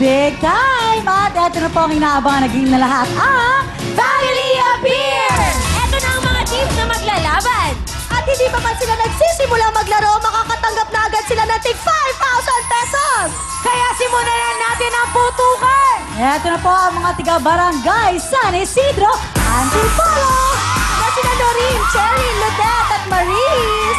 big time! At eto na po ang inaabangan naging na lahat ang Family Appear! Eto na ang mga teams na maglalaban. At hindi pa man sila nagsisimula maglaro, makakatanggap na agad sila ng tig 5,000 pesos! Kaya simulan natin ang putukan. Eto na po ang mga tiga-barangay San Isidro, Antipolo! Na sina Doreen, Cherry, Ludette at Maris!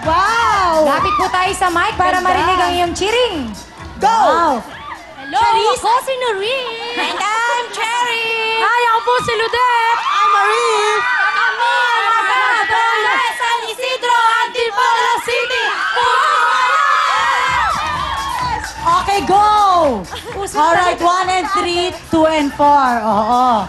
Wow! Lapit po tayo sa mic para Ganda. marinig ang iyong cheering. Go! Wow. Hello, Charis. ako si Noreen. And I'm Cherry. Hi, ako po si Ludette. I'm Maris! Kami ang mga barangay San Isidro, Antipolo City. Okay, go! Alright, 1 and 3, 2 and 4. Oo.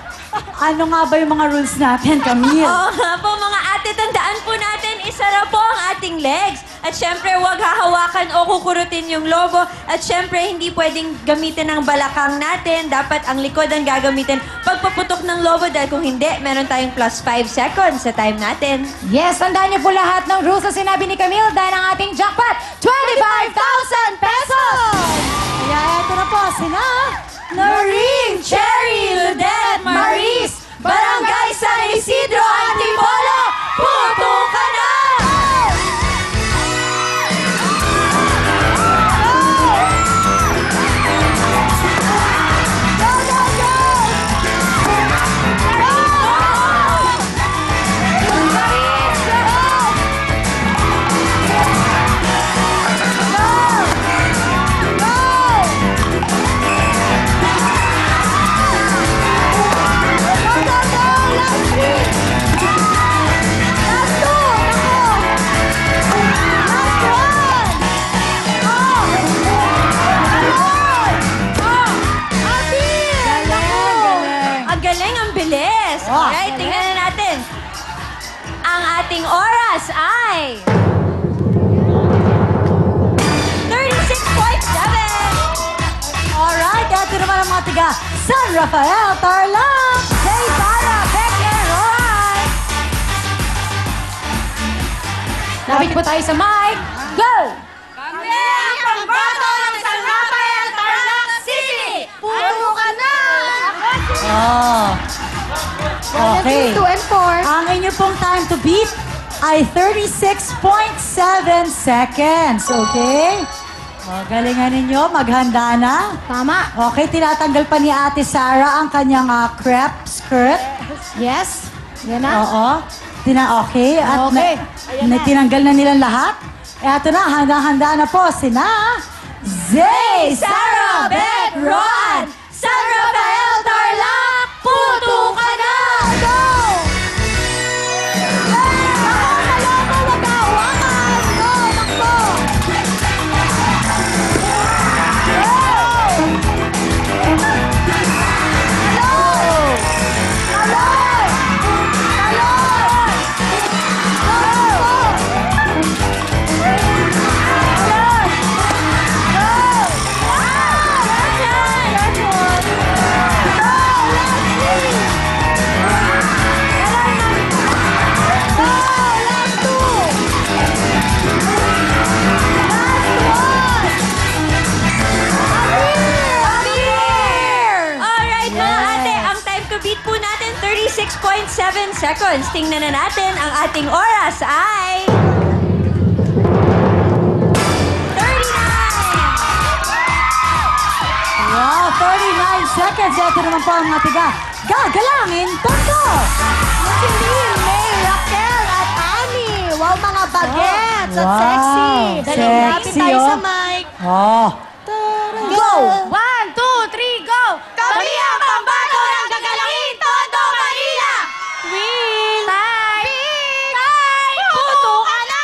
Ano nga ba yung mga rules natin, Camille? Oo nga po, mga ate, tandaan po natin, isara po ang ating legs. At syempre, huwag hahawakan o kukurutin yung lobo. At syempre, hindi pwedeng gamitin ang balakang natin. Dapat ang likod ang gagamitin pagpaputok ng lobo dahil kung hindi, meron tayong plus 5 seconds sa time natin. Yes, tandaan niyo po lahat ng rules na sinabi ni Camille dahil ang ating jackpot, 25,000 pesos! Kaya eto na po, sina Noreen, Cherry, Ludette, Maris, Barangay San Isidro, Antipolo, puto ka na! Alright, tingnan na natin. Ang ating oras ay 36.7. Alright, eto naman ang mga tiga San Rafael, Tarlac, Jay, Sara, Becky, Roy. lapit po tayo sa mic. Go! Kami ang pambato ng San Rafael, Tarlac City! Puto ka na! Oh. Okay. 2 and 4. Ang inyo pong time to beat ay 36.7 seconds. Okay? O, galingan ninyo. Maghanda na. Tama. Okay, tinatanggal pa ni Ate Sarah ang kanyang crepe skirt. Yes. Yan na. Oo. Okay. At Okay. tinanggal na nilang lahat. Eto na, handa-handa na po sina Zay, Sarah, Beth, Ron, San Rafael, Tarlac, puto ka na! Go! Alright, mga ate, ang time to beat po natin 36.7 seconds. Tingnan na natin ang ating oras ay 39! Wow, 39 seconds. Ito naman po ang mga tiga. Gagalangin, Tondo! Celine, May, Raquel at Annie. Wow, mga bagets at Wow, sexy. Dali, lapit sexy, tayo oh. sa mic. Oh. Go! 1, 2, 3, go! Kami ang pambato ng Gagalangin, Tondo, Manila! Win! Time! Puto ka na!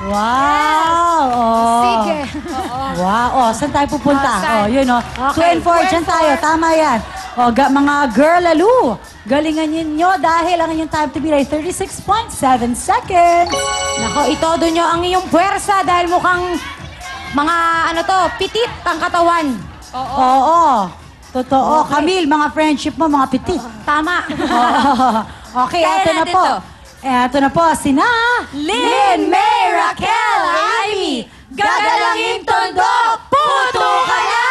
Wow! Oh. Sige. Wow. Oh, saan tayo pupunta? Oh, saan? Oh, yun oh. Okay, 2 and 4, dyan tayo. Tama yan. Oh, mga girl lalo. Galingan ninyo dahil ang inyong time to beat ay 36.7 seconds. Nako, itodo nyo ang iyong puwersa dahil mukhang mga pitit ang katawan. Oo. Totoo. Camille, mga friendship mo, mga pitit. Tama. Okay, Kaya eto na natin po. to. Eto na po, sina Lynn, May, Raquel, Ivy, Gagalangin, Tondo, puto ka na!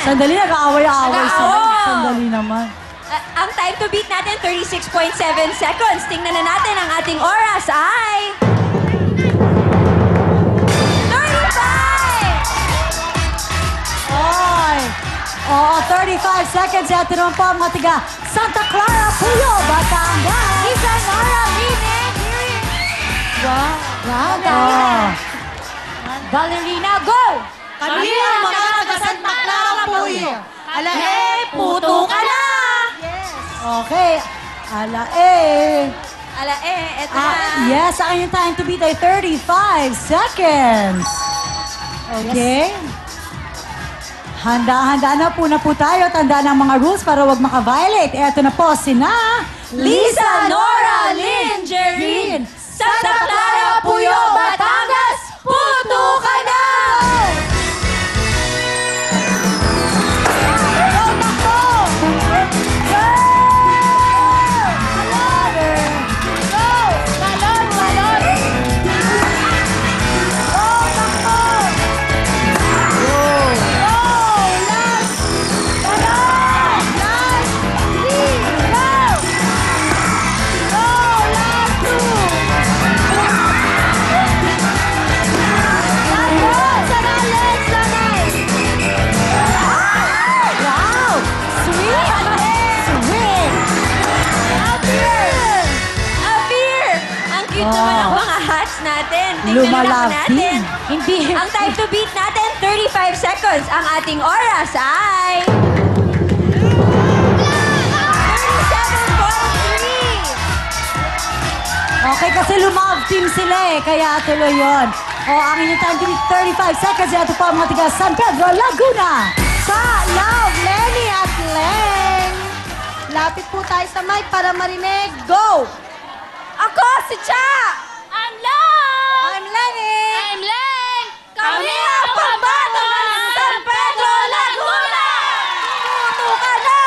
Sandali, nag-aaway-aaway sila. Nag-aaway. Sandali naman. Ang time to beat natin, 36.7 seconds. Tingnan na natin ang ating oras ay... 35! Oy! Oo, 35 seconds. Ito naman po ang mga tiga Santa Clara, Puyo, Batangas. Isa Nora Rine. Wow. Wow, Oh. Ballerina, go! Kami ang mga taga Santa Clara Puyo. Puto ka na! Okay. Ala eh. Eto na. Yes, ang inyong time to beat ay 35 seconds. Okay. Handa-handa na po tayo. Tanda ng mga rules para wag maka-violate. Eto na po sina Lisa, Nora, Lynn, Jerrine, Santa Clara, Puyo, Batangas, puto ka na! Wow! Sweet! Sweet! Abir! Ang cute naman ng mga hats natin. Tingnan Lumalapit. natin. Hindi. Ang time to beat natin, 35 seconds. Ang ating oras ay... 37.3! Okay, kasi lumab team sila eh, kaya tuloy yun. O, ang inyong time to beat 35 seconds. Ito po ang mga tiga San Pedro, Laguna. Sa Love, Lenny at Leng. Lapit po tayo sa mic para marinig. Go! Ako, si Cha! I'm Love! I'm Lenny! I'm Len! Kami ang pambato ng San Pedro, Laguna! Puto ka na!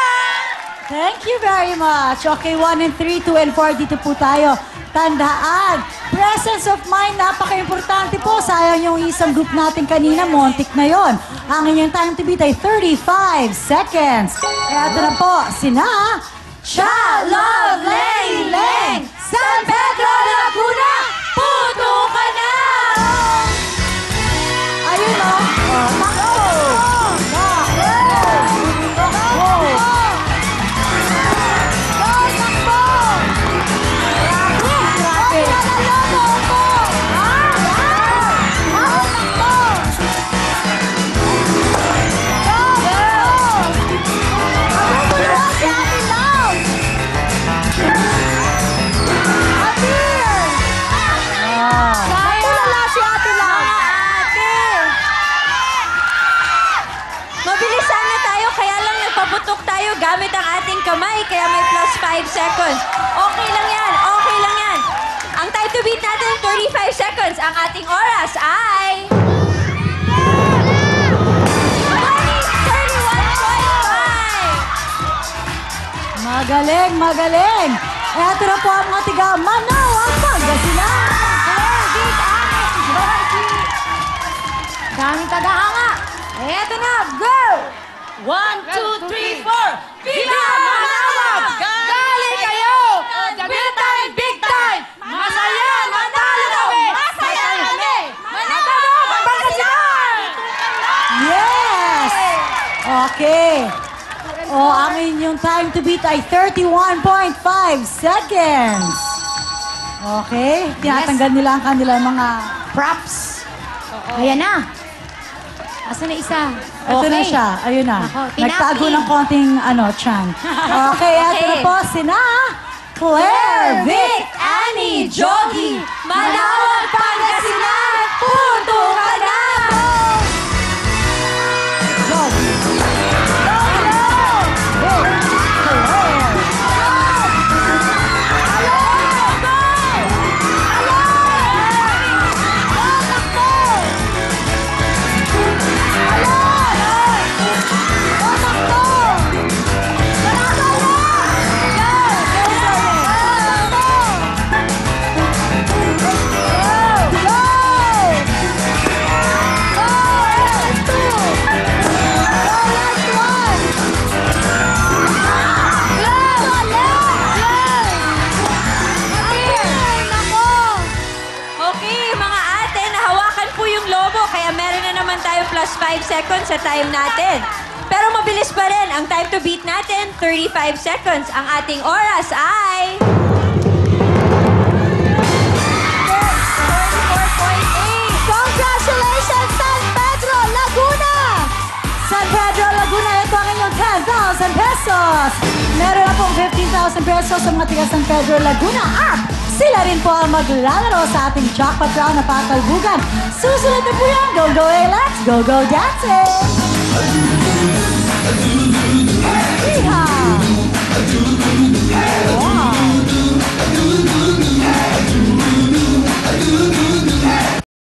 Thank you very much. Okay, 1 and 3, 2 and 4, dito po tayo. Tandaan, presence of mind, napaka-importante po. Sayang yung isang group natin kanina, montik na yon. Ang inyong time to beat ay 35 seconds. Kaya ito na po, sina Cha, Love, Leng, Leng, San Pedro, Laguna, Puto ka na! ayun o. Tulala si Ate Love. Mabilisan na tayo, kaya lang nagpaputok tayo gamit ang ating kamay, kaya may plus 5 seconds. Okay lang yan, okay lang yan. Ang time to beat natin, 35 seconds. Ang ating oras ay... 31.5! Magaling, magaling. Eto na po ang mga tiga Manawa, Pangasinan. Daming tagahanga. Eto na, go! 1, 2, 3, 4! Viva Manawag! Galing kayo! Big time, big time! Masaya, matalo kami! Masaya kami! Manawag, Pangasinan! Yes! Okay. O, ang inyong time to beat ay 31.5 seconds. Okay. Tinatanggal nila ang kanilang mga props. Ayan na. Asan na isa? Ito na siya. Ayun na. Ako, tinapin. Nagtago ng konting, chan. Okay, ito na po sina Claire, Vic, Annie, Jogi, Manawag, Pangasinan! Puto ka na! Jogi. Vic, Claire. seconds sa time natin. Pero mabilis pa rin. Ang time to beat natin, 35 seconds. Ang ating oras ay... 34.8. Congratulations, San Pedro, Laguna! San Pedro, Laguna, ito ang inyong 10,000 pesos. Meron na pong 15,000 pesos sa mga tiga San Pedro, Laguna. At sila rin po ang maglalaro sa ating jackpot round na patalbugan. Susunod na po yan. Go, go, Alex! Go, go, dancing!